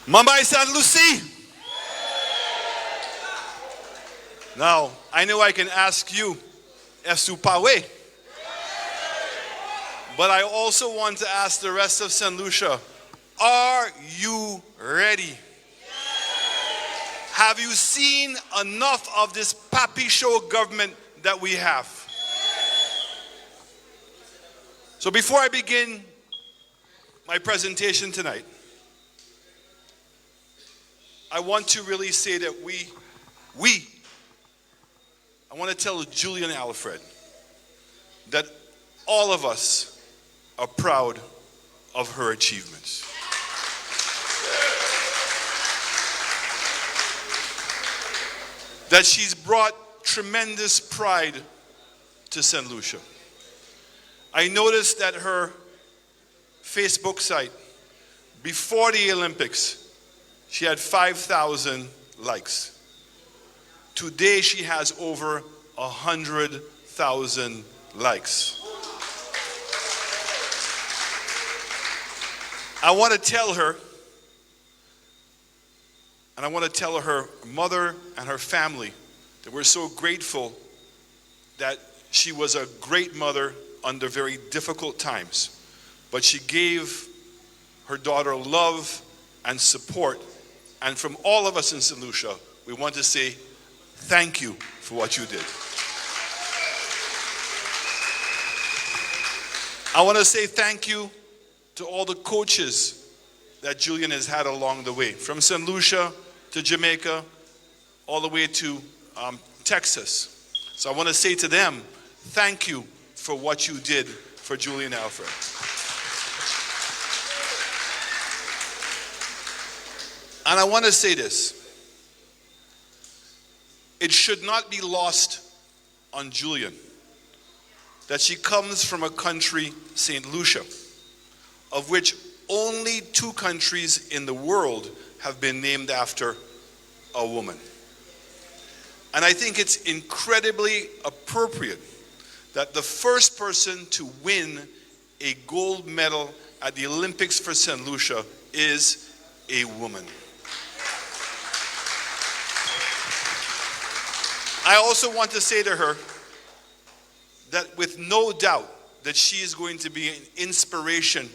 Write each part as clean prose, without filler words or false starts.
Mumbai St. Lucie. Now, I know I can ask you, est-ce pawe? But I also want to ask the rest of St. Lucia, are you ready? Have you seen enough of this papi show government that we have? So before I begin my presentation tonight, I want to really say that I want to tell Julian Alfred that all of us are proud of her achievements. That she's brought tremendous pride to St. Lucia. I noticed that her Facebook site, before the Olympics, she had 5,000 likes. Today she has over 100,000 likes. I want to tell her, and I want to tell her mother and her family that we're so grateful that she was a great mother under very difficult times. But she gave her daughter love and support. And from all of us in St. Lucia, we want to say thank you for what you did. I want to say thank you to all the coaches that Julian has had along the way, from St. Lucia to Jamaica, all the way to Texas. So I want to say to them, thank you for what you did for Julian Alfred. And I want to say this. It should not be lost on Julian that she comes from a country, St. Lucia, of which only 2 countries in the world have been named after a woman. And I think it's incredibly appropriate that the first person to win a gold medal at the Olympics for St. Lucia is a woman. I also want to say to her that with no doubt that she is going to be an inspiration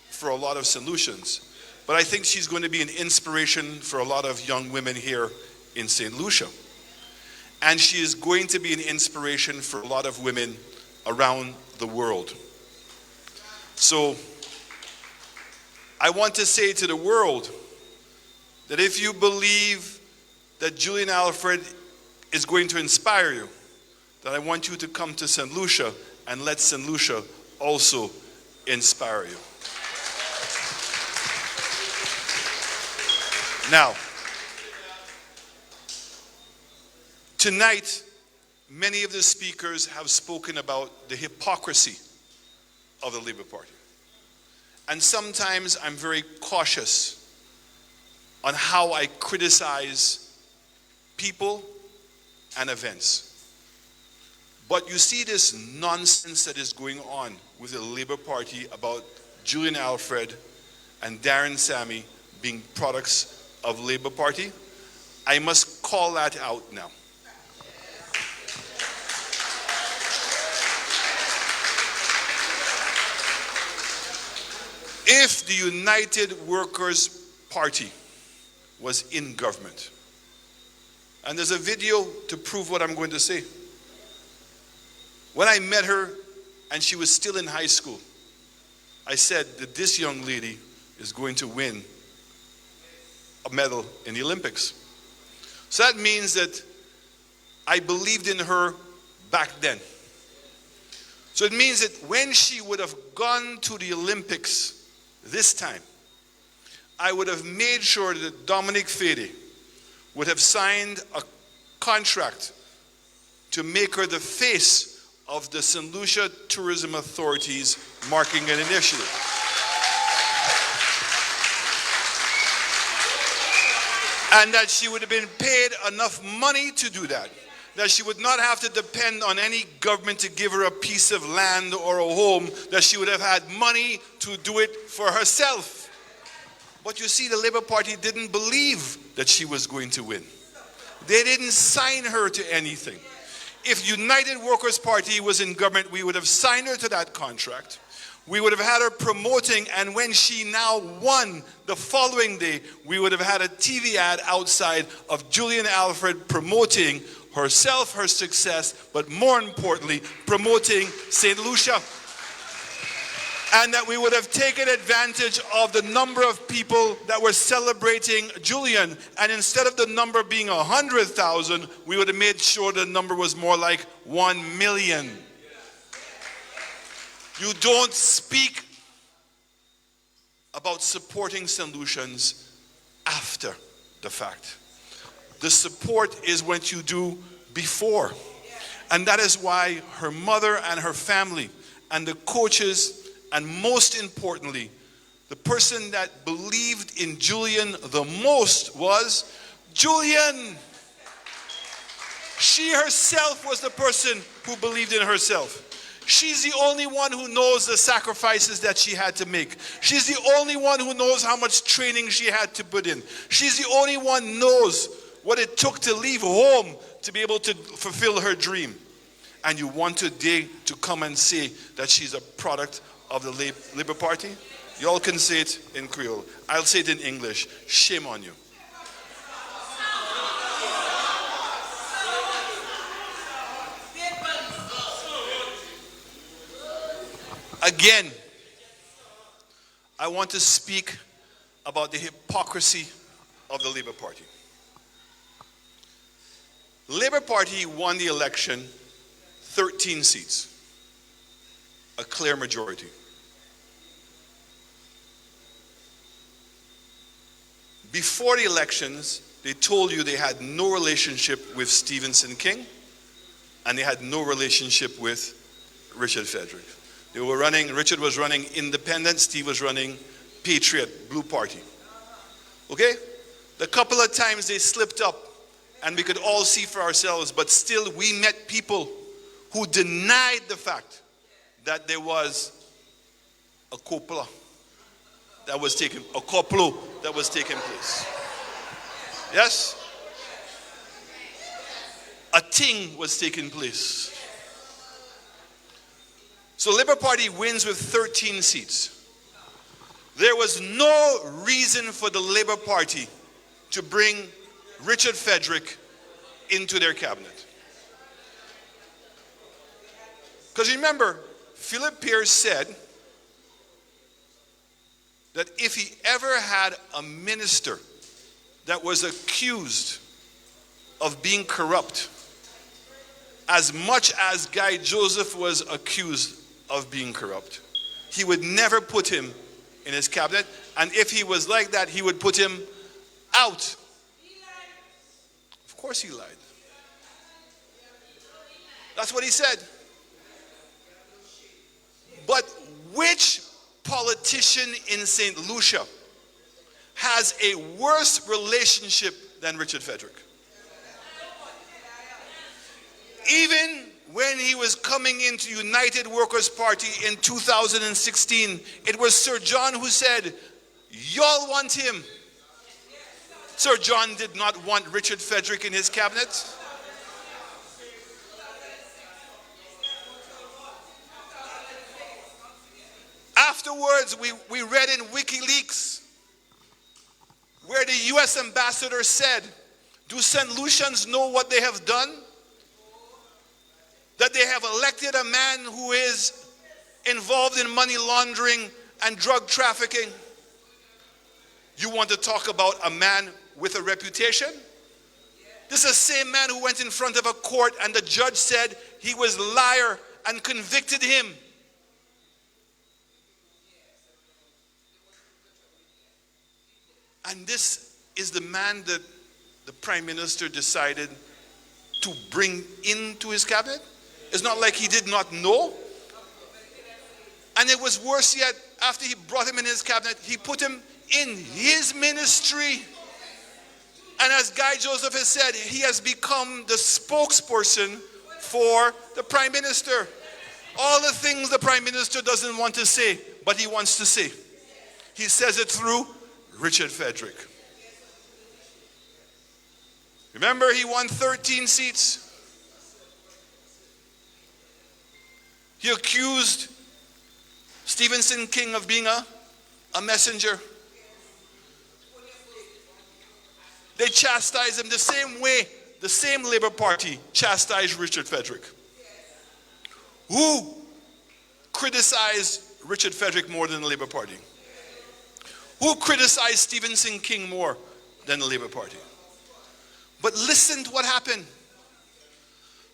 for a lot of St. Lucians, but I think she's going to be an inspiration for a lot of young women here in St. Lucia. And she is going to be an inspiration for a lot of women around the world. So I want to say to the world that if you believe that Julian Alfred is going to inspire you, that I want you to come to St. Lucia and let St. Lucia also inspire you. Now, tonight, many of the speakers have spoken about the hypocrisy of the Labour Party. And sometimes I'm very cautious on how I criticize people and events. But you see this nonsense that is going on with the Labour Party about Julian Alfred and Darren Sammy being products of Labour Party. I must call that out now. If the United Workers' Party was in government, and there's a video to prove what I'm going to say. When I met her and she was still in high school, I said that this young lady is going to win a medal in the Olympics. So that means that I believed in her back then. So it means that when she would have gone to the Olympics this time, I would have made sure that Dominic Fede would have signed a contract to make her the face of the St. Lucia Tourism Authority's marketing initiative. And that she would have been paid enough money to do that. That she would not have to depend on any government to give her a piece of land or a home. That she would have had money to do it for herself. But you see, the Labour Party didn't believe that she was going to win. They didn't sign her to anything. If United Workers' Party was in government, we would have signed her to that contract. We would have had her promoting, and when she now won the following day, we would have had a TV ad outside of Julian Alfred promoting herself, her success, but more importantly, promoting St. Lucia. And that we would have taken advantage of the number of people that were celebrating Julian. And instead of the number being 100,000, we would have made sure the number was more like 1 million. You don't speak about supporting solutions after the fact. The support is what you do before. And that is why her mother and her family and the coaches, and most importantly, the person that believed in Julian the most was Julian. She herself was the person who believed in herself. She's the only one who knows the sacrifices that she had to make. She's the only one who knows how much training she had to put in. She's the only one who knows what it took to leave home to be able to fulfill her dream. And you want today to come and say that she's a product of the Labour Party? Y'all can say it in Creole. I'll say it in English. Shame on you. Again, I want to speak about the hypocrisy of the Labour Party. Labour Party won the election 13 seats, a clear majority. Before the elections, they told you they had no relationship with Stephenson King, and they had no relationship with Richard Frederick. They were running, Richard was running independent, Steve was running Patriot, Blue Party. Okay? The couple of times they slipped up, and we could all see for ourselves, but still we met people who denied the fact that there was a copula that was taking, a coplo that was taking place. Yes? A thing was taking place. So Labour Party wins with 13 seats. There was no reason for the Labour Party to bring Richard Frederick into their cabinet. Because remember, Philip Pierce said that if he ever had a minister that was accused of being corrupt, as much as Guy Joseph was accused of being corrupt, he would never put him in his cabinet, and if he was like that, he would put him out. Of course he lied. That's what he said. But which politician in St. Lucia has a worse relationship than Richard Frederick? Even when he was coming into United Workers' Party in 2016, it was Sir John who said, y'all want him. Sir John did not want Richard Frederick in his cabinet. Afterwards, we read in WikiLeaks where the U.S. ambassador said, do St. Lucians know what they have done? That they have elected a man who is involved in money laundering and drug trafficking. You want to talk about a man with a reputation? This is the same man who went in front of a court and the judge said he was a liar and convicted him. And this is the man that the Prime Minister decided to bring into his cabinet? It's not like he did not know. And it was worse yet, after he brought him in his cabinet, he put him in his ministry. And as Guy Joseph has said, he has become the spokesperson for the Prime Minister. All the things the Prime Minister doesn't want to say, but he wants to say. He says it through Richard Frederick. Remember, he won 13 seats. He accused Stephenson King of being a messenger. They chastised him the same way the same Labour Party chastised Richard Frederick. Who criticized Richard Frederick more than the Labour Party? Who criticized Stephenson King more than the Labour Party? But listen to what happened.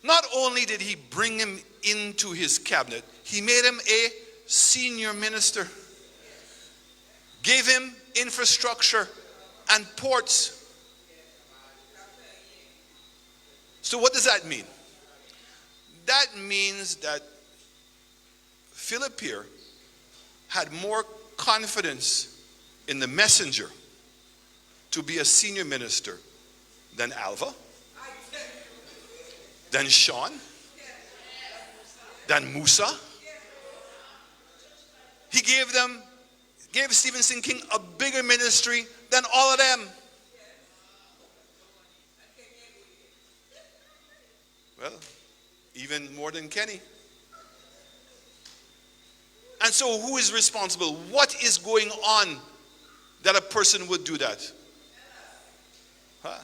Not only did he bring him into his cabinet, he made him a senior minister, gave him infrastructure and ports. So what does that mean? That means that Philip here had more confidence in the messenger to be a senior minister than Alva, than Sean, than Musa. He gave Stephenson King a bigger ministry than all of them. Well, even more than Kenny. And so who is responsible? What is going on that a person would do that? Huh?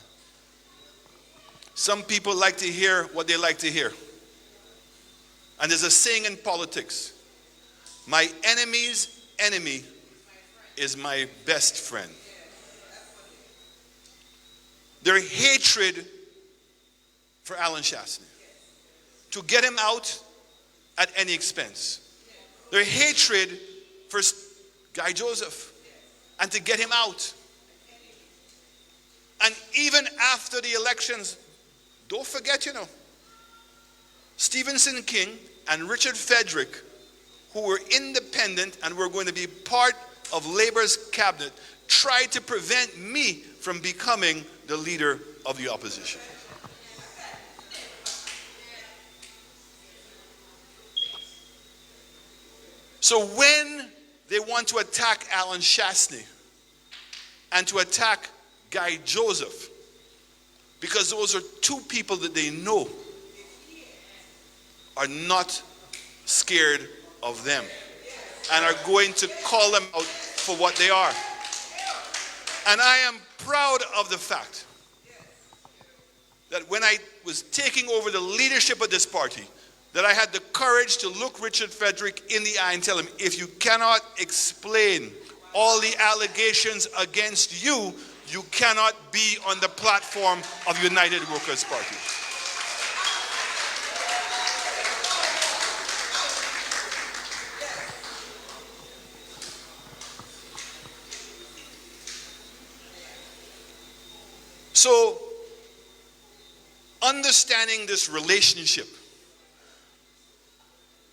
Some people like to hear what they like to hear. And there's a saying in politics, my enemy's enemy is my best friend. Their hatred for Alan Chastanet, to get him out at any expense. Their hatred for Guy Joseph, and to get him out. And even after the elections, don't forget, Stephenson King and Richard Frederick, who were independent and were going to be part of Labour's cabinet, tried to prevent me from becoming the leader of the opposition. So when they want to attack Alan Chastanet and to attack Guy Joseph, because those are two people that they know are not scared of them and are going to call them out for what they are. And I am proud of the fact that when I was taking over the leadership of this party, that I had the courage to look Richard Frederick in the eye and tell him, if you cannot explain all the allegations against you, you cannot be on the platform of United Workers' Party. So, understanding this relationship,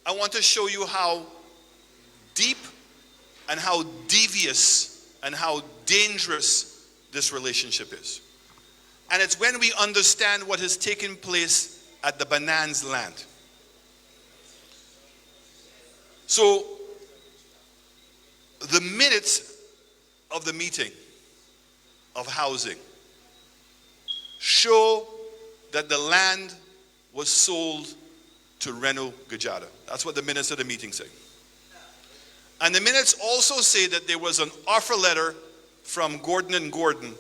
I want to show you how deep and how devious and how dangerous this relationship is. And it's when we understand what has taken place at the Bonanza land. So, the minutes of the meeting of housing show that the land was sold to Reno Gajada. That's what the minutes of the meeting say. And the minutes also say that there was an offer letter from Gordon and Gordon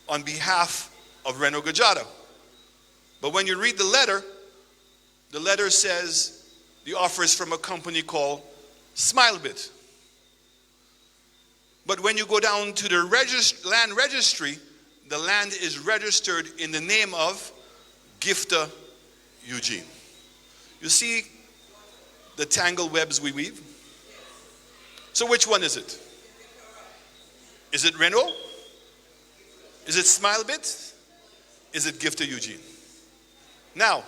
on behalf of Reno Gajada. But when you read the letter says the offer is from a company called Smilebit. But when you go down to the land registry, the land is registered in the name of Gifter Eugene. You see the tangled webs we weave? So which one is it? Is it Renault? Is it Smilebit? Is it Gifter Eugene? Now,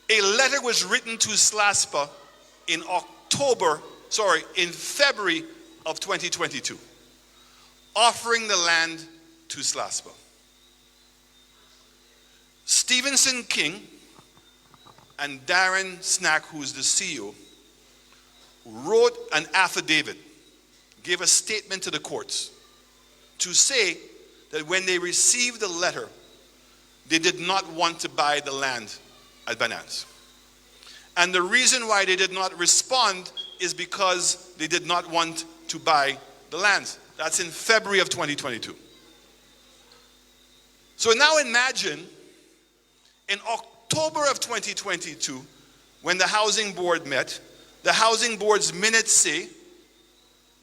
a letter was written to SLASPA in February of 2022, offering the land to SLASPA. Stephenson King and Darren Snack, who's the CEO, wrote an affidavit gave a statement to the courts to say that when they received the letter, they did not want to buy the land at Bananas. And the reason why they did not respond is because they did not want to buy the land. That's in February of 2022. So now imagine in October of 2022, when the housing board met, the housing board's minutes say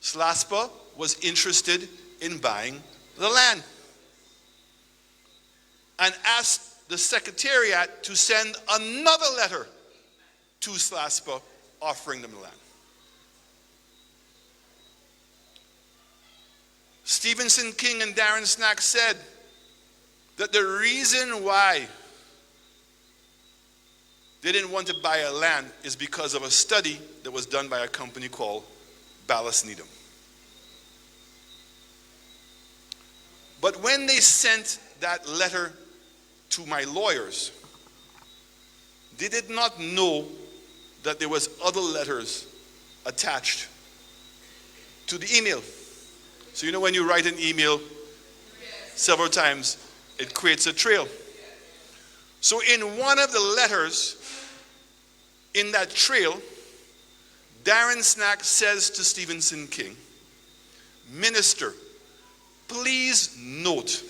SLASPA was interested in buying the land and asked the Secretariat to send another letter to SLASPA offering them the land. Stevenson King and Darren Snack said that the reason why they didn't want to buy a land is because of a study that was done by a company called Ballas Needham. But when they sent that letter to my lawyers, they did not know that there was other letters attached to the email. So you know when you write an email several times, it creates a trail. So in one of the letters in that trail, Darren Snack says to Stevenson King, "Minister, please note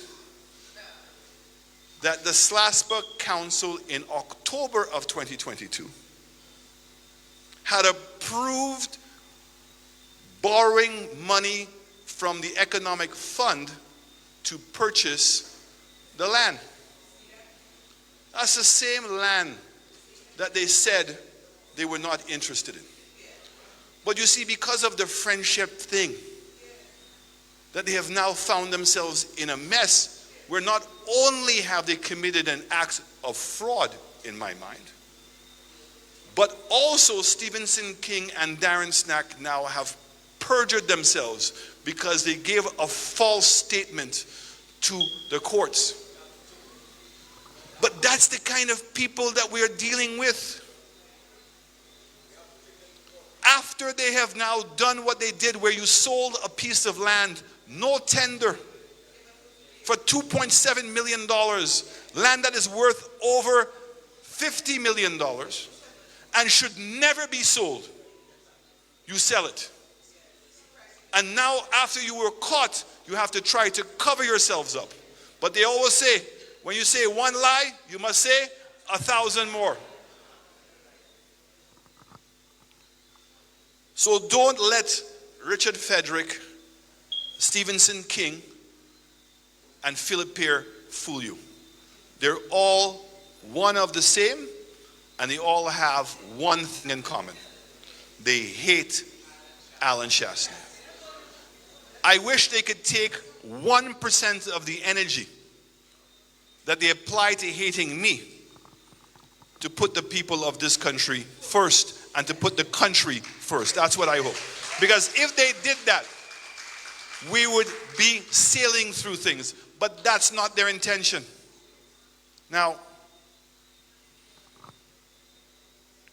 that the SLASPA Council in October of 2022 had approved borrowing money from the Economic Fund to purchase the land." That's the same land that they said they were not interested in. But you see, because of the friendship thing, that they have now found themselves in a mess where not only have they committed an act of fraud, in my mind, but also Stevenson King and Darren Snack now have perjured themselves because they gave a false statement to the courts. But that's the kind of people that we are dealing with. After they have now done what they did, where you sold a piece of land, no tender, for $2.7 million, land that is worth over $50 million and should never be sold, you sell it. And now after you were caught, you have to try to cover yourselves up. But they always say, when you say one lie, you must say 1,000 more. So don't let Richard Frederick, Stevenson King, and Philip Pear fool you. They're all one of the same, and they all have one thing in common. They hate Alan Chastanet. I wish they could take 1% of the energy that they apply to hating me to put the people of this country first and to put the country first. That's what I hope. Because if they did that, we would be sailing through things. But that's not their intention. Now,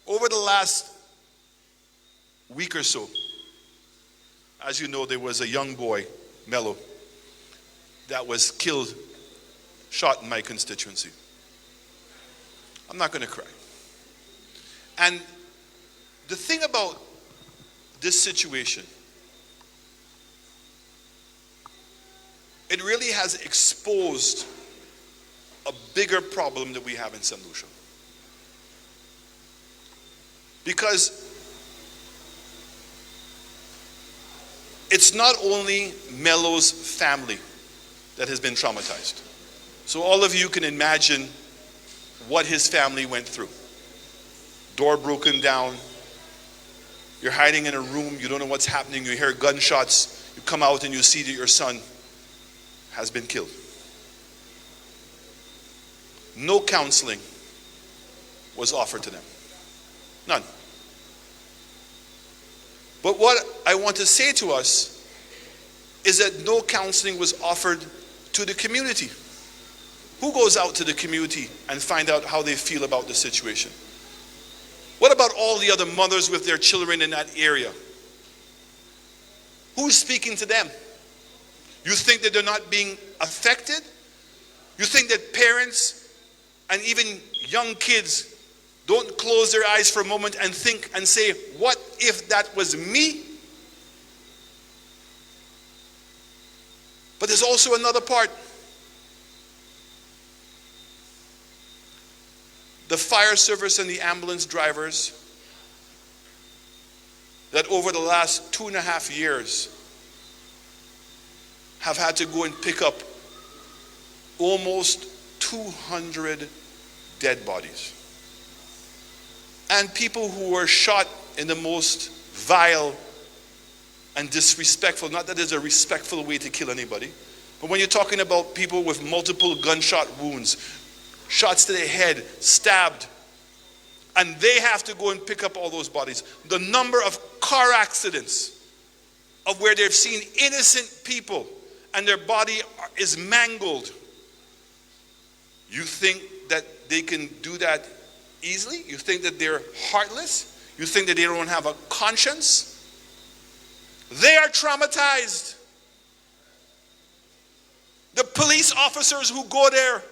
over the last week or so, as you know, there was a young boy, Mello, that was killed, shot in my constituency. I'm not going to cry. And the thing about this situation, it really has exposed a bigger problem that we have in St. Lucia. Because it's not only Mello's family that has been traumatized. So all of you can imagine what his family went through. Door broken down. You're hiding in a room. You don't know what's happening. You hear gunshots. You come out and you see that your son has been killed. No counseling was offered to them. None. But what I want to say to us is that no counseling was offered to the community. Who goes out to the community and find out how they feel about the situation? What about all the other mothers with their children in that area? Who Who's speaking to them? You think that they're not being affected? You think that parents and even young kids don't close their eyes for a moment and think and say, what if that was me? But there's also another part. The fire service and the ambulance drivers that over the last 2.5 years have had to go and pick up almost 200 dead bodies. And people who were shot in the most vile and disrespectful, not that there's a respectful way to kill anybody, but when you're talking about people with multiple gunshot wounds, shots to the head, stabbed, and they have to go and pick up all those bodies. The number of car accidents of where they've seen innocent people and their body is mangled. You think that they can do that easily? You think that they're heartless? You think that they don't have a conscience? They are traumatized. The police officers who go there,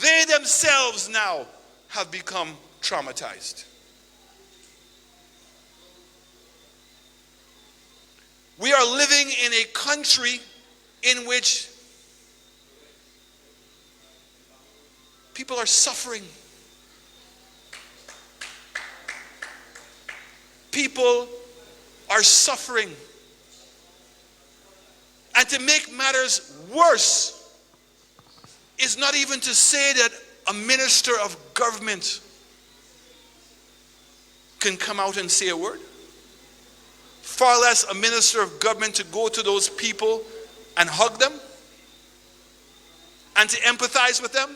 they themselves now have become traumatized. We are living in a country in which people are suffering. People are suffering. And to make matters worse is not even to say that a minister of government can come out and say a word. Far less a minister of government to go to those people and hug them and to empathize with them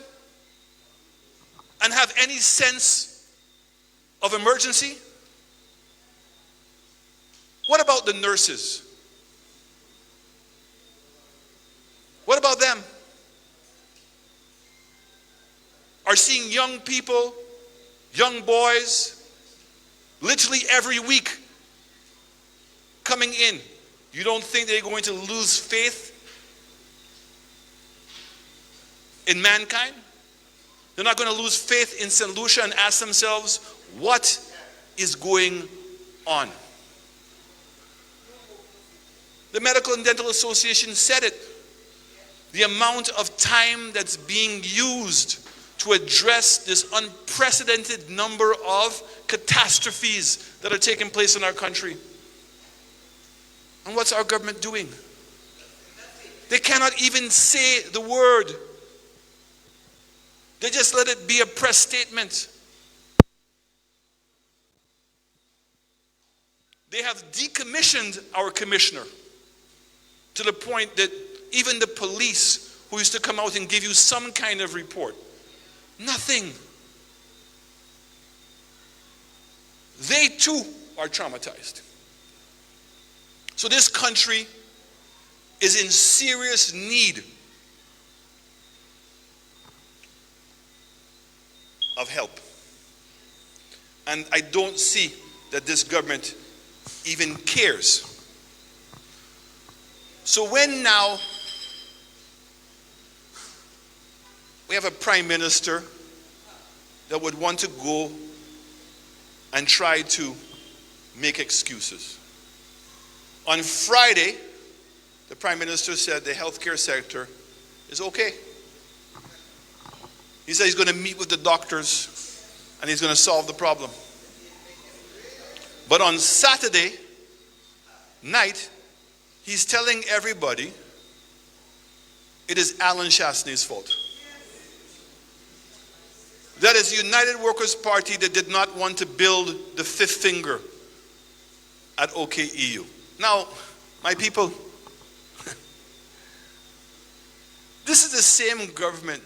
and have any sense of emergency. What about the nurses? What about them? Are seeing young people, young boys, literally every week coming in. You don't think they're going to lose faith in mankind? They're not going to lose faith in St. Lucia and ask themselves, what is going on? The Medical and Dental Association said it. The amount of time that's being used to address this unprecedented number of catastrophes that are taking place in our country. And what's our government doing? They cannot even say the word. They just let it be a press statement. They have decommissioned our commissioner to the point that even the police who used to come out and give you some kind of report, nothing. They too are traumatized. So this country is in serious need of help. And I don't see that this government even cares. So when now we have a prime minister that would want to go and try to make excuses. On Friday, the prime minister said the healthcare sector is okay. He said he's going to meet with the doctors and he's going to solve the problem. But on Saturday night, he's telling everybody it is Alan Chastanet's fault. That is the United Workers' Party that did not want to build the fifth finger at OKEU. Now, my people, this is the same government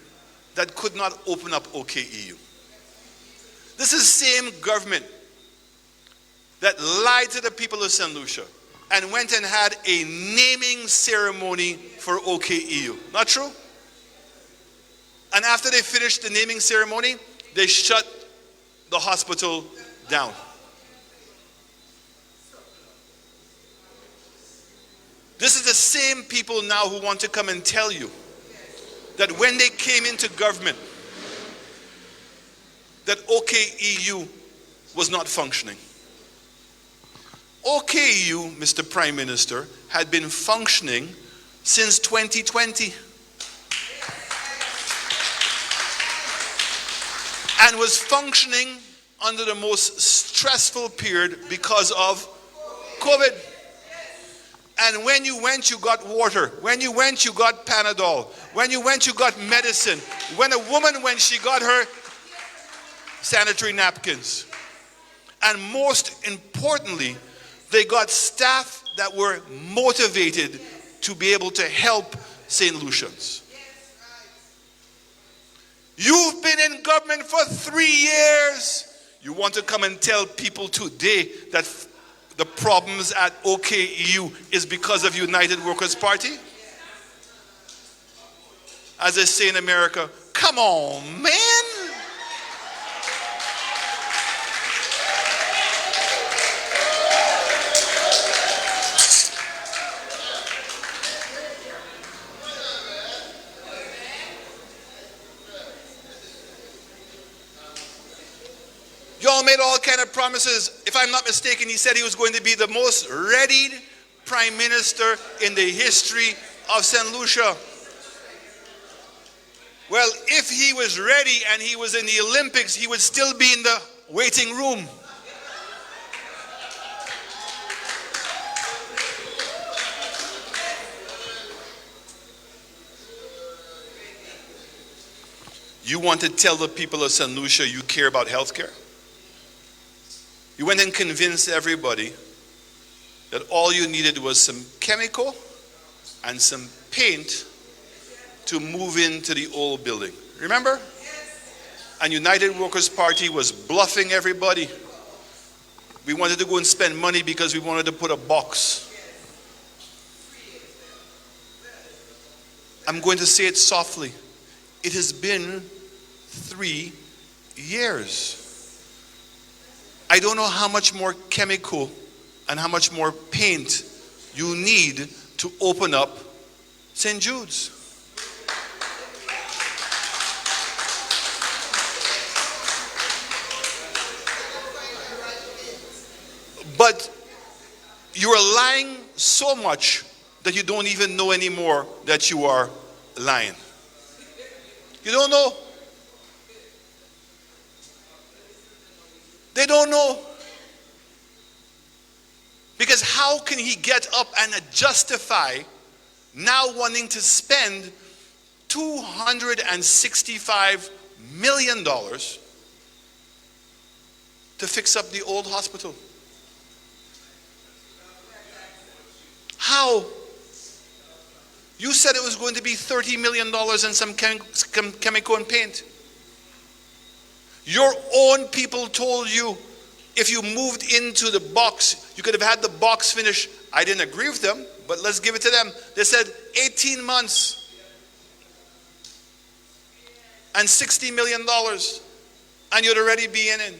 that could not open up OKEU. This is the same government that lied to the people of St. Lucia and went and had a naming ceremony for OKEU. Not true? And after they finished the naming ceremony, they shut the hospital down. This is the same people now who want to come and tell you that when they came into government, that OKEU was not functioning. OKEU, Mr. Prime Minister, had been functioning since 2020 and was functioning under the most stressful period because of COVID. And when you went, you got water. When you went, you got Panadol. When you went, you got medicine. When a woman went, she got her sanitary napkins. And most importantly, they got staff that were motivated to be able to help St. Lucians. You've been in government for 3 years. You want to come and tell people today that the problems at OKEU is because of United Workers' Party? As they say in America, come on, man. Y'all made all kind of promises. If I'm not mistaken, he said he was going to be the most readied prime minister in the history of St. Lucia. Well, if he was ready and he was in the Olympics, he would still be in the waiting room. You want to tell the people of St. Lucia you care about health care? You went and convinced everybody that all you needed was some chemical and some paint to move into the old building. Remember? And United Workers' Party was bluffing everybody. We wanted to go and spend money because we wanted to put a box. I'm going to say it softly. It has been 3 years. I don't know how much more chemical and how much more paint you need to open up St. Jude's. But you are lying so much that you don't even know anymore that you are lying. You don't know. They don't know. Because how can he get up and justify now wanting to spend $265 million to fix up the old hospital? How? You said it was going to be $30 million and some chemical and paint. Your own people told you if you moved into the box, you could have had the box finished. I didn't agree with them, but let's give it to them. They said 18 months and $60 million, and you'd already be in it.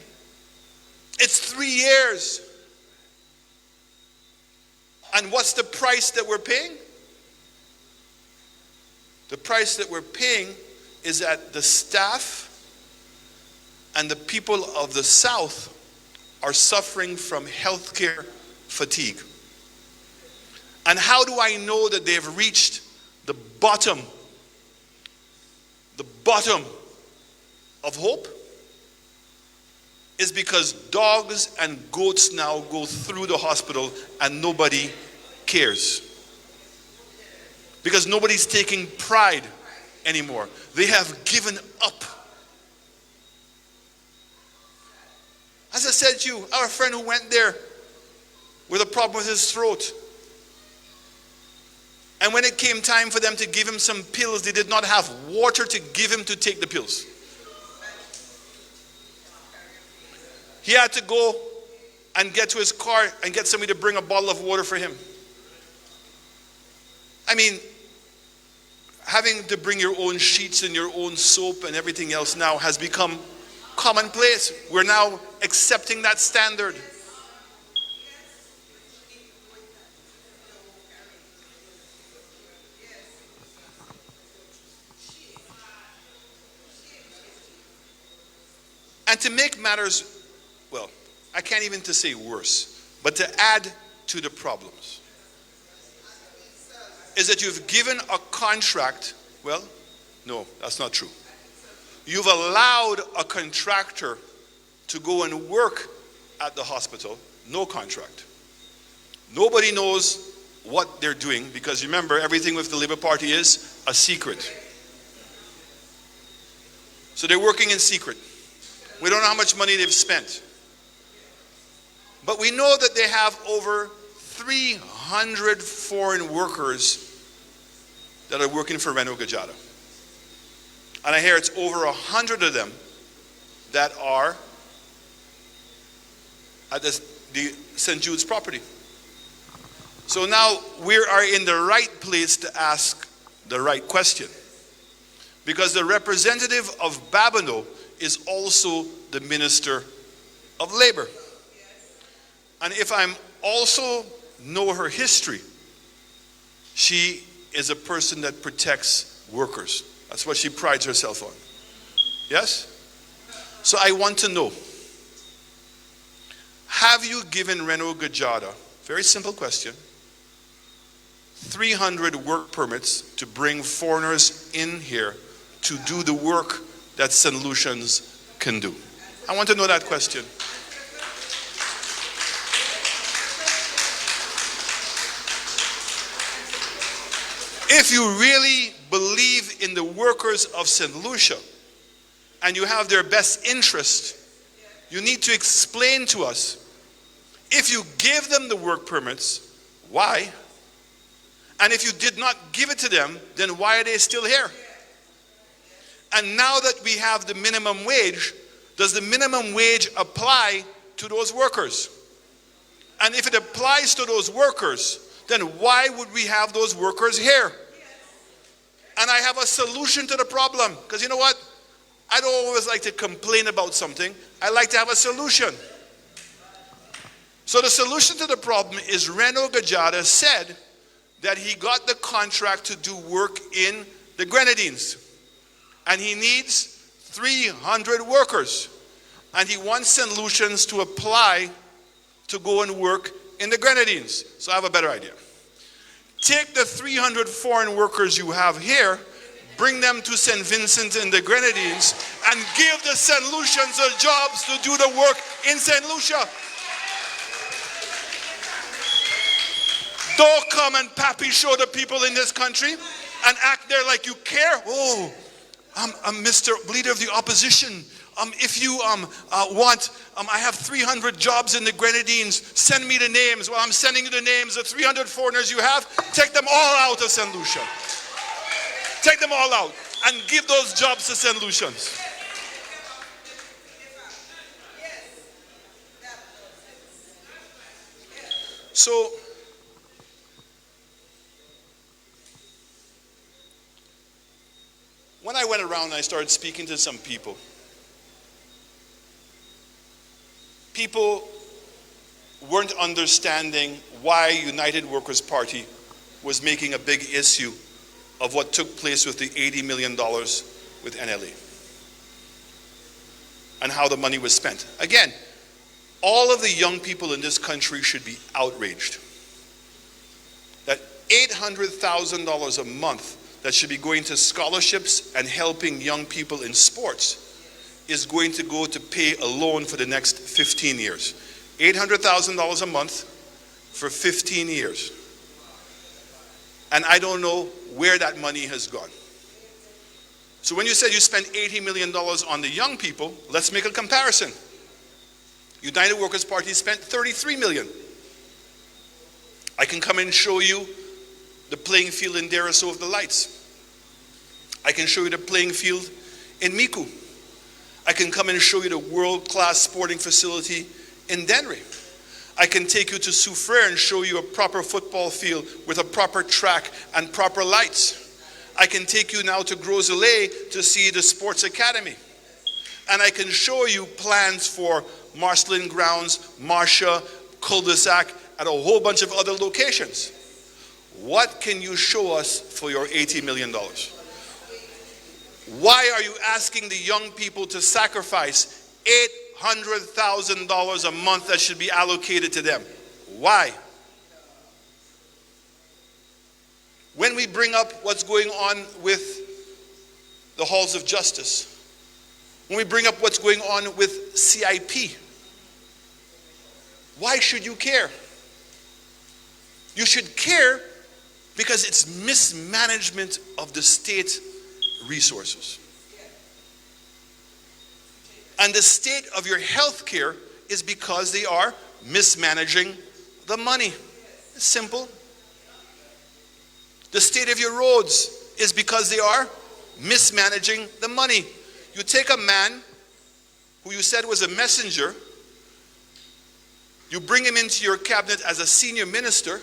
It's 3 years. And what's the price that we're paying? The price that we're paying is that the staff and the people of the South are suffering from healthcare fatigue. And how do I know that they've reached the bottom of hope? Is because dogs and goats now go through the hospital and nobody cares. Because nobody's taking pride anymore. They have given up. As I said to you, our friend who went there with a problem with his throat. And when it came time for them to give him some pills, they did not have water to give him to take the pills. He had to go and get to his car and get somebody to bring a bottle of water for him. I mean, having to bring your own sheets and your own soap and everything else now has become commonplace. We're now accepting that standard. And to make matters, well, I can't even to say worse, but to add to the problems, is that you've given a contract. Well, no, that's not true. You've allowed a contractor to go and work at the hospital, no contract. Nobody knows what they're doing, because remember, everything with the Labour Party is a secret. So they're working in secret. We don't know how much money they've spent. But we know that they have over 300 foreign workers that are working for Reno Gajada. And I hear it's over 100 of them that are at the St. Jude's property. So now we are in the right place to ask the right question. Because the representative of Babonneau is also the Minister of Labor. And if I'm also know her history, she is a person that protects workers. That's what she prides herself on. Yes? So I want to know, have you given Reno Gajada, very simple question, 300 work permits to bring foreigners in here to do the work that St. Lucians can do? I want to know that question. If you really believe in the workers of St. Lucia and you have their best interest, you need to explain to us, if you give them the work permits, why? And if you did not give it to them, then why are they still here? And now that we have the minimum wage, does the minimum wage apply to those workers? And if it applies to those workers, then why would we have those workers here? And I have a solution to the problem. Because you know what? I don't always like to complain about something. I like to have a solution. So the solution to the problem is Reno Gajada said that he got the contract to do work in the Grenadines. And he needs 300 workers. And he wants St. Lucians to apply to go and work in the Grenadines. So I have a better idea. Take the 300 foreign workers you have here, bring them to St. Vincent and the Grenadines, and give the St. Lucians the jobs to do the work in St. Lucia. Don't come and pappy show the people in this country and act there like you care. Oh, I'm Mr. Leader of the Opposition. If you want, I have 300 jobs in the Grenadines. Send me the names. Well, I'm sending you the names of 300 foreigners you have. Take them all out of St. Lucia. Take them all out and give those jobs to St. Lucians. So, when I went around and I started speaking to some people, people weren't understanding why United Workers' Party was making a big issue of what took place with the $80 million with NLA and how the money was spent. Again, all of the young people in this country should be outraged that $800,000 a month that should be going to scholarships and helping young people in sports is going to go to pay a loan for the next 15 years. $800,000 a month for 15 years. And I don't know where that money has gone. So when you said you spent $80 million on the young people, let's make a comparison. United Workers' Party spent $33 million. I can come and show you the playing field in Deriso with the lights. I can show you the playing field in Miku. I can come and show you the world-class sporting facility in Denry. I can take you to Soufriere and show you a proper football field with a proper track and proper lights. I can take you now to Gros Islet to see the sports academy. And I can show you plans for Marceline Grounds, Marcia, Cul-de-sac, and a whole bunch of other locations. What can you show us for your $80 million? Why are you asking the young people to sacrifice $800,000 a month that should be allocated to them. Why? When we bring up what's going on with the halls of justice, when we bring up what's going on with CIP, why should you care? You should care because it's mismanagement of the state resources. And the state of your health care is because they are mismanaging the money. It's simple. The state of your roads is because they are mismanaging the money. You take a man who you said was a messenger, you bring him into your cabinet as a senior minister,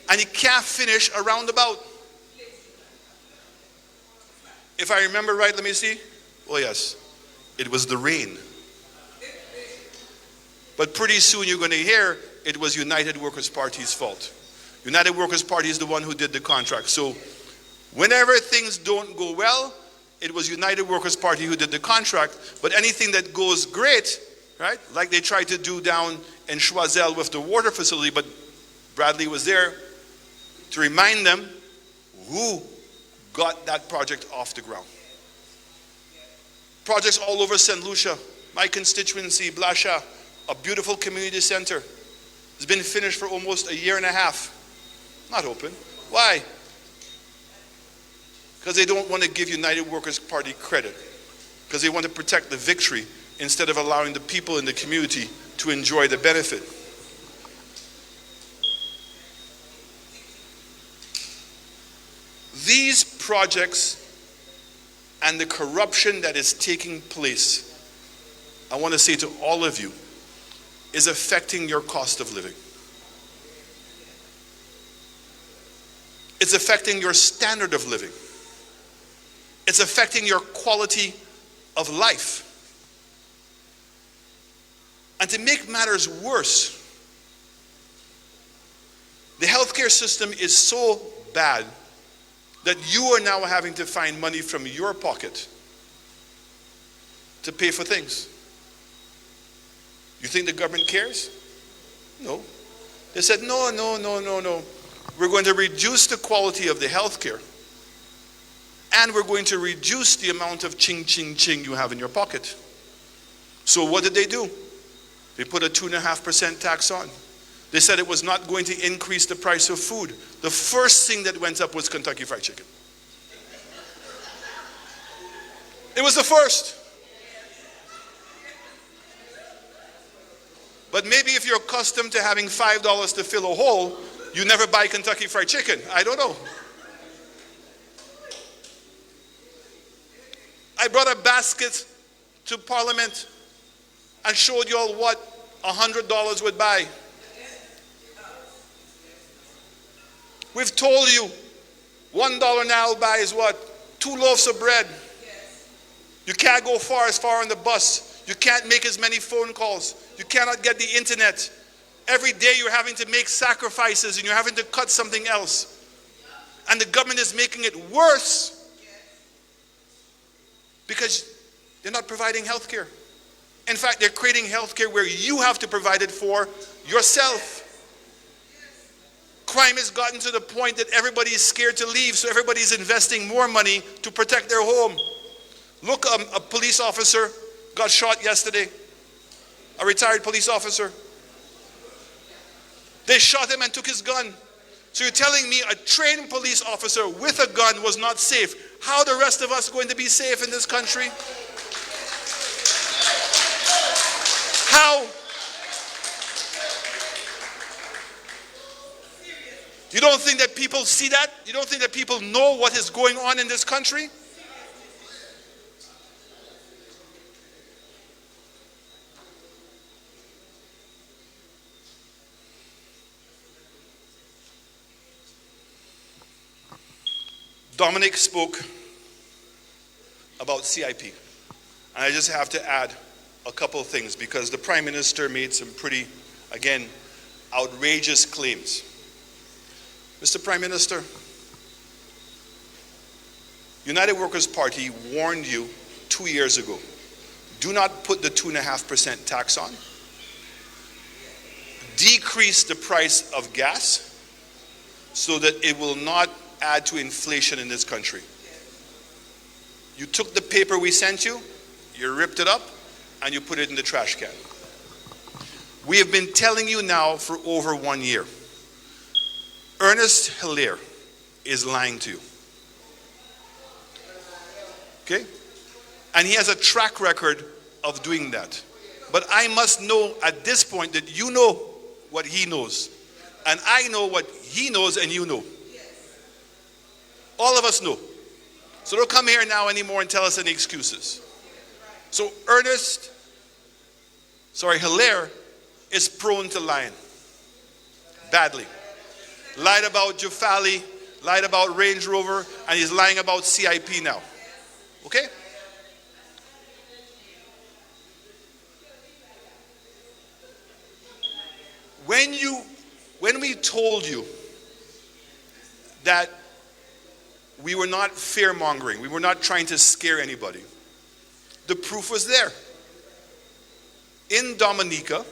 and he can't finish a roundabout. If I remember right, let me see. Oh yes, it was the rain. But pretty soon you're going to hear it was United Workers' Party's fault. United Workers' Party is the one who did the contract. So whenever things don't go well, it was United Workers' Party who did the contract. But anything that goes great, right, like they tried to do down in Choiseul with the water facility, but Bradley was there to remind them who got that project off the ground. Projects all over St. Lucia, my constituency, Blasha, a beautiful community center. It's been finished for almost a year and a half. Not open. Why? Because they don't want to give United Workers' Party credit. Because they want to protect the victory instead of allowing the people in the community to enjoy the benefit. These projects and the corruption that is taking place, I want to say to all of you, is affecting your cost of living. It's affecting your standard of living. It's affecting your quality of life. And to make matters worse, the healthcare system is so bad that you are now having to find money from your pocket to pay for things. You think the government cares? No. They said, no. We're going to reduce the quality of the healthcare, and we're going to reduce the amount of ching you have in your pocket. So what did they do? They put a 2.5% tax on. They said it was not going to increase the price of food. The first thing that went up was Kentucky Fried Chicken. It was the first. But maybe if you're accustomed to having $5 to fill a hole, you never buy Kentucky Fried Chicken. I don't know. I brought a basket to Parliament and showed you all what $100 would buy. We've told you $1 now buys what? 2 loaves of bread. You can't go as far on the bus. You can't make as many phone calls. You cannot get the internet. Every day you're having to make sacrifices and you're having to cut something else. And the government is making it worse because they're not providing health care. In fact, they're creating health care where you have to provide it for yourself. Crime has gotten to the point that everybody is scared to leave, so everybody's investing more money to protect their home. Look, a police officer got shot yesterday. A retired police officer. They shot him and took his gun. So you're telling me a trained police officer with a gun was not safe. How are the rest of us going to be safe in this country? How? You don't think that people see that? You don't think that people know what is going on in this country? Dominic spoke about CIP. And I just have to add a couple of things because the Prime Minister made some pretty, again, outrageous claims. Mr. Prime Minister, United Workers' Party warned you 2 years ago. do not put the 2.5% tax on. Decrease the price of gas so that it will not add to inflation in this country. You took the paper we sent you, you ripped it up, and you put it in the trash can. We have been telling you now for over 1 year. Ernest Hilaire is lying to you. Okay? And he has a track record of doing that. But I must know at this point that you know what he knows. And I know what he knows and you know. All of us know. So don't come here now anymore and tell us any excuses. So Hilaire is prone to lying. Badly. Lied about Jafali, lied about Range Rover, and he's lying about CIP now. Okay? When we told you that we were not fear-mongering, we were not trying to scare anybody, the proof was there. In Dominica,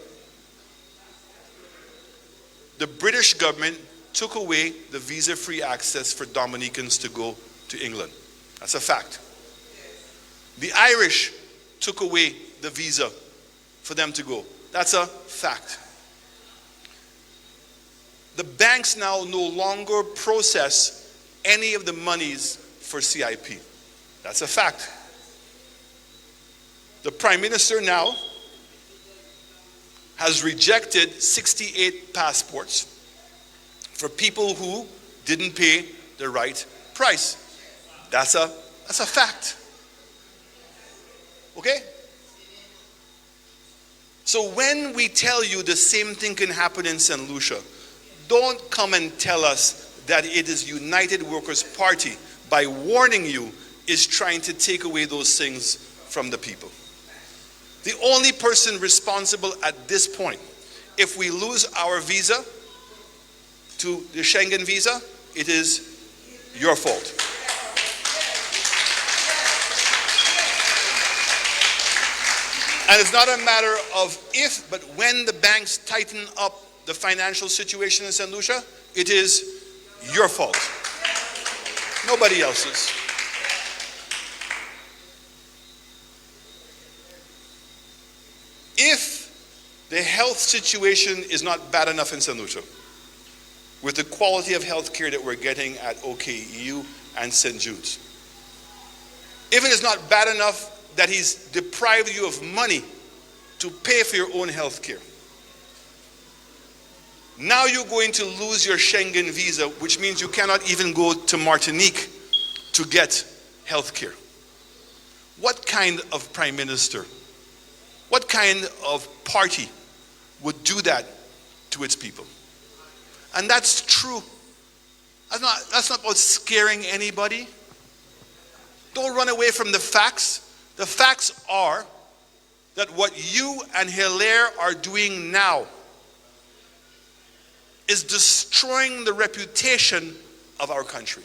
the British government took away the visa-free access for Dominicans to go to England. That's a fact. The Irish took away the visa for them to go. That's a fact. The banks now no longer process any of the monies for CIP. That's a fact. The Prime Minister now has rejected 68 passports for people who didn't pay the right price. That's a fact. Okay? So when we tell you the same thing can happen in St. Lucia, don't come and tell us that it is United Workers' Party, by warning you, is trying to take away those things from the people. The only person responsible at this point, if we lose our visa to the Schengen visa, it is your fault. And it's not a matter of if, but when the banks tighten up the financial situation in St. Lucia, it is your fault. Nobody else's. If the health situation is not bad enough in St. Lucia, with the quality of health care that we're getting at OKEU and St. Jude's, if it is not bad enough that he's deprived you of money to pay for your own health care, now you're going to lose your Schengen visa, which means you cannot even go to Martinique to get health care. What kind of prime minister, what kind of party would do that to its people? And that's true. That's not about scaring anybody. Don't run away from the facts. The facts are that what you and Hilaire are doing now is destroying the reputation of our country.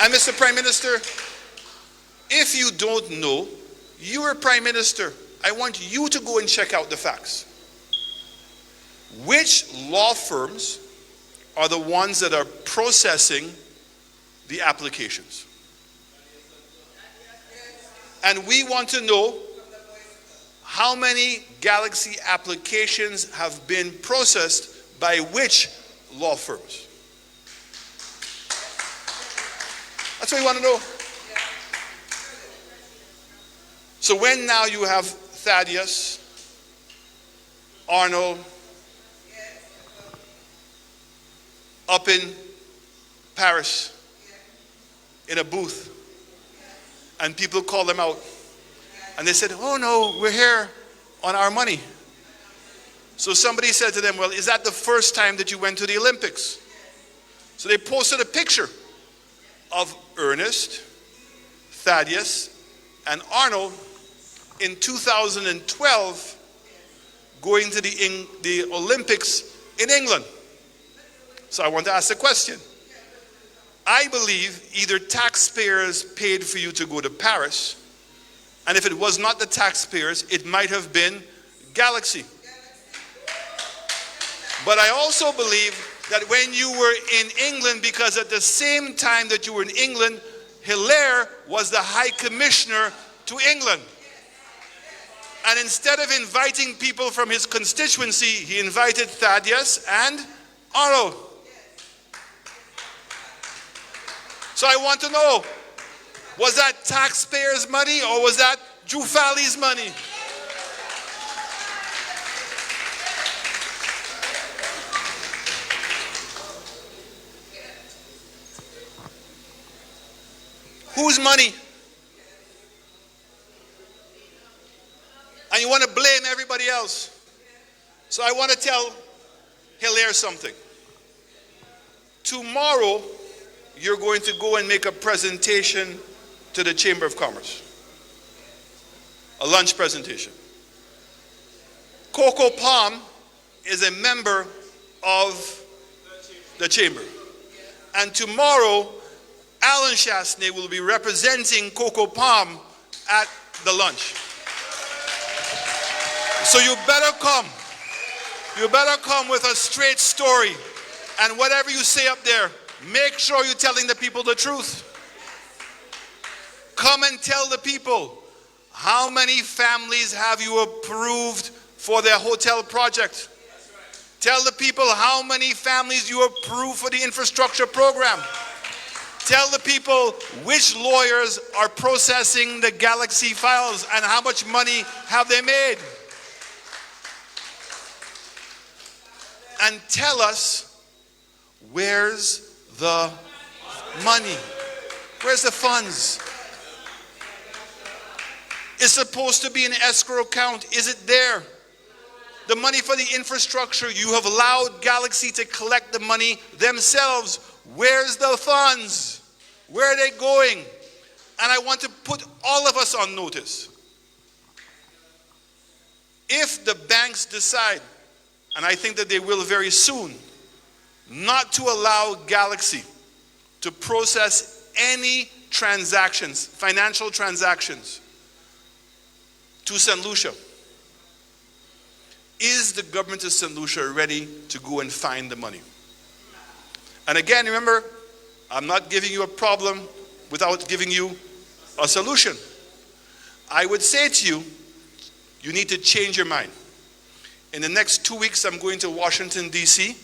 And Mr. Prime Minister, if you don't know, you are Prime Minister. I want you to go and check out the facts. Which law firms are the ones that are processing the applications? And we want to know how many Galaxy applications have been processed by which law firms. That's what we want to know. So when now you have Thaddeus, Arnold, up in Paris, in a booth, and people call them out, and they said, oh no, we're here on our money. So somebody said to them, well, is that the first time that you went to the Olympics? So they posted a picture of Ernest, Thaddeus, and Arnold in 2012 going to the Olympics in England. So I want to ask a question. I believe either taxpayers paid for you to go to Paris, and if it was not the taxpayers, it might have been Galaxy. But I also believe that when you were in England, because at the same time that you were in England, Hilaire was the High Commissioner to England. And instead of inviting people from his constituency, he invited Thaddeus and Arlo. So I want to know, was that taxpayers' money or was that Jufali's money? Whose money? And you want to blame everybody else. So I want to tell Hilaire something. Tomorrow, you're going to go and make a presentation to the Chamber of Commerce. A lunch presentation. Coco Palm is a member of the Chamber. And tomorrow, Alan Chastanet will be representing Coco Palm at the lunch. So you better come. You better come with a straight story. And whatever you say up there, make sure you're telling the people the truth. Come and tell the people, how many families have you approved for their hotel project? Tell the people how many families you approved for the infrastructure program. Tell the people which lawyers are processing the Galaxy files and how much money have they made. And tell us, where's the money? Where's the funds? It's supposed to be an escrow account. Is it there? The money for the infrastructure, you have allowed Galaxy to collect the money themselves. Where's the funds? Where are they going? And I want to put all of us on notice. If the banks decide, and I think that they will very soon, not to allow Galaxy to process any transactions, financial transactions, to St. Lucia, is the government of St. Lucia ready to go and find the money? And again, remember, I'm not giving you a problem without giving you a solution. I would say to you, you need to change your mind. In the next 2 weeks, I'm going to Washington, D.C.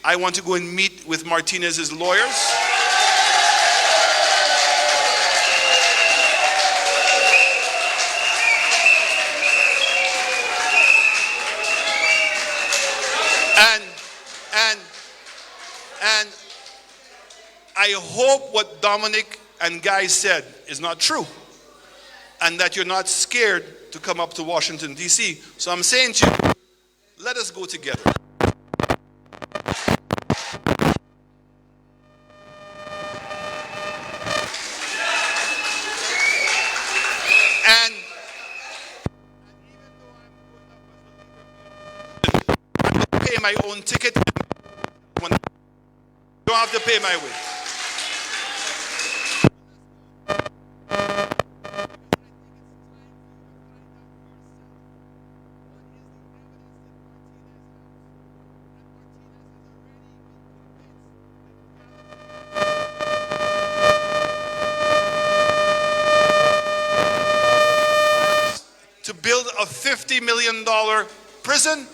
I want to go and meet with Martinez's lawyers. And I hope what Dominic and Guy said is not true, and that you're not scared to come up to Washington, D.C. So I'm saying to you, let us go together. And I will pay my own ticket. When I don't have to pay my way. To build a $50 million prison.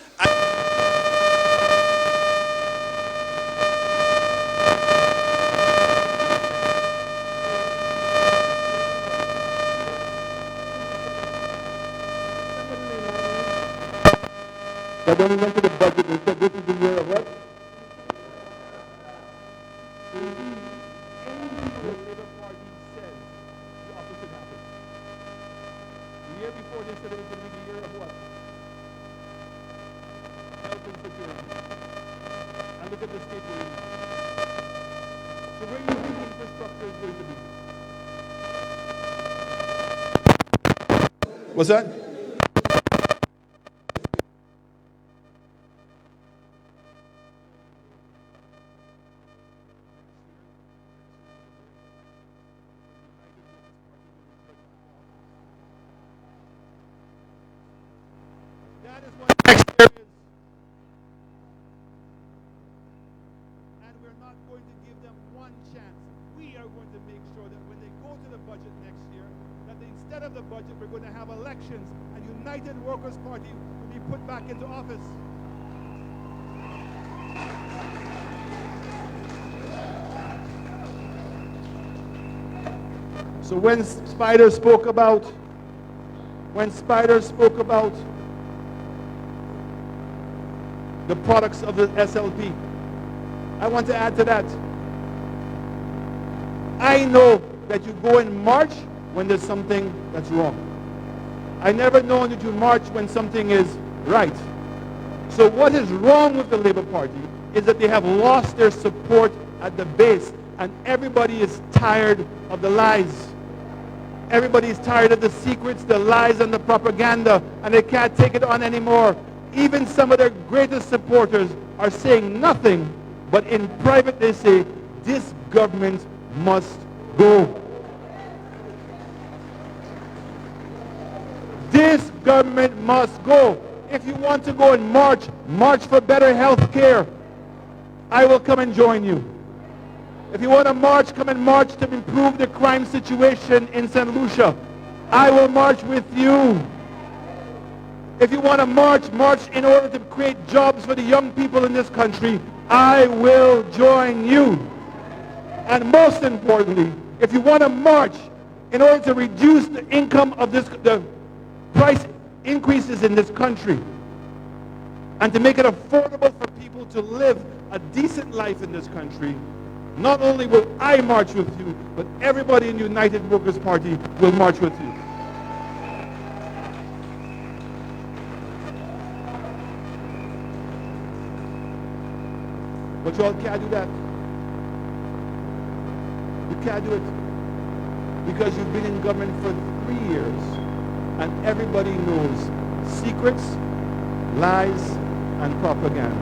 But when we went to the budget, they said this is the year of what? The Labour Party says the opposite happened. The year before they said it was going to be the year of what? Health and security. And look at the state we're in now. So where do you think infrastructure is going to be? What's that? That is what next year is. And we're not going to give them one chance. We are going to make sure that when they go to the budget next year, that instead of the budget, we're going to have elections, and United Workers' Party will be put back into office. So when Spider spoke about the products of the SLP, I want to add to that. I know that you go and march when there's something that's wrong. I never known that you march when something is right. So what is wrong with the Labour Party is that they have lost their support at the base, and everybody is tired of the lies. Everybody is tired of the secrets, the lies, and the propaganda, and they can't take it on anymore. Even some of their greatest supporters are saying nothing, but in private they say, this government must go. This government must go. If you want to go and march for better health care, I will come and join you. If you want to march, come and march to improve the crime situation in St. Lucia. I will march with you. If you want to march in order to create jobs for the young people in this country, I will join you. And most importantly, if you want to march in order to reduce the income of the price increases in this country, and to make it affordable for people to live a decent life in this country, not only will I march with you, but everybody in the United Workers' Party will march with you. But y'all can't do that. You can't do it because you've been in government for 3 years and everybody knows secrets, lies, and propaganda.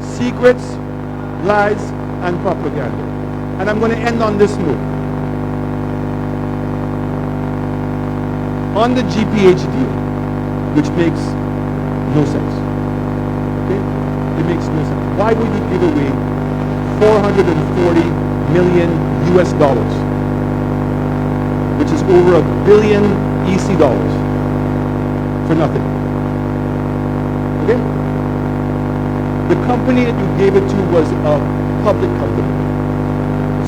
Secrets, lies, and propaganda. And I'm going to end on this note. On the GPH deal, which makes no sense. Okay? It makes no sense. Why would you give away 440 million US dollars, which is over $1 billion EC dollars, for nothing? Okay? The company that you gave it to was a public company.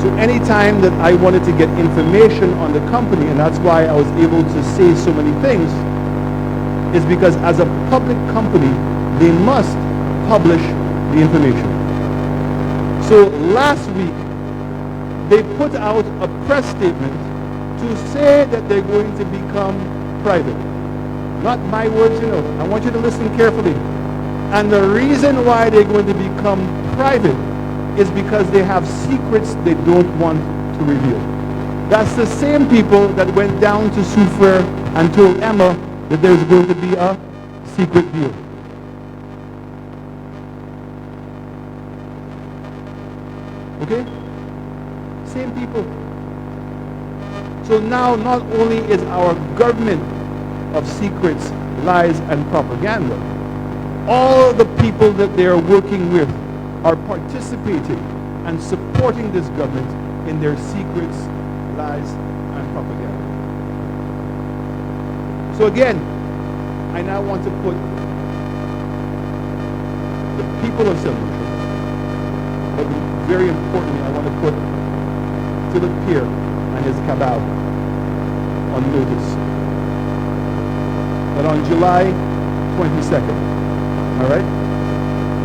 So anytime that I wanted to get information on the company, and that's why I was able to say so many things, is because as a public company, they must publish the information. So last week, they put out a press statement to say that they're going to become private. Not my words, you know. I want you to listen carefully. And the reason why they're going to become private is because they have secrets they don't want to reveal. That's the same people that went down to Soufriere and told Emma that there's going to be a secret deal. Okay? Same people. So now not only is our government of secrets, lies, and propaganda, all the people that they are working with are participating and supporting this government in their secrets, lies, and propaganda. So again, I now want to put the people of St. Lucia, but very importantly, I want to put Philip Pierre and his cabal on notice that on July 22nd, all right?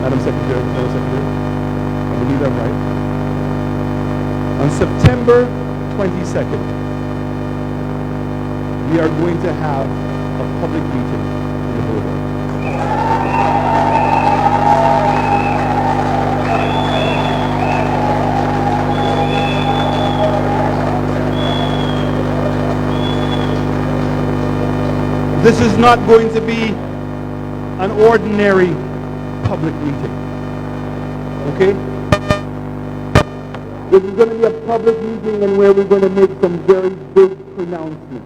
Madam Secretary, Fellow Secretary, I believe I'm right. On September 22nd, we are going to have a public meeting in the Boulevard. This is not going to be an ordinary public meeting. Okay? This is going to be a public meeting and where we're going to make some very big pronouncements.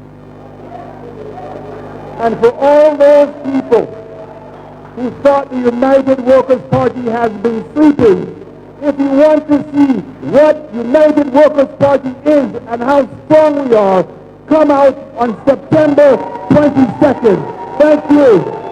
And for all those people who thought the United Workers' Party has been sleeping. If you want to see what United Workers' Party is and how strong we are, come out on September 22nd. Thank you.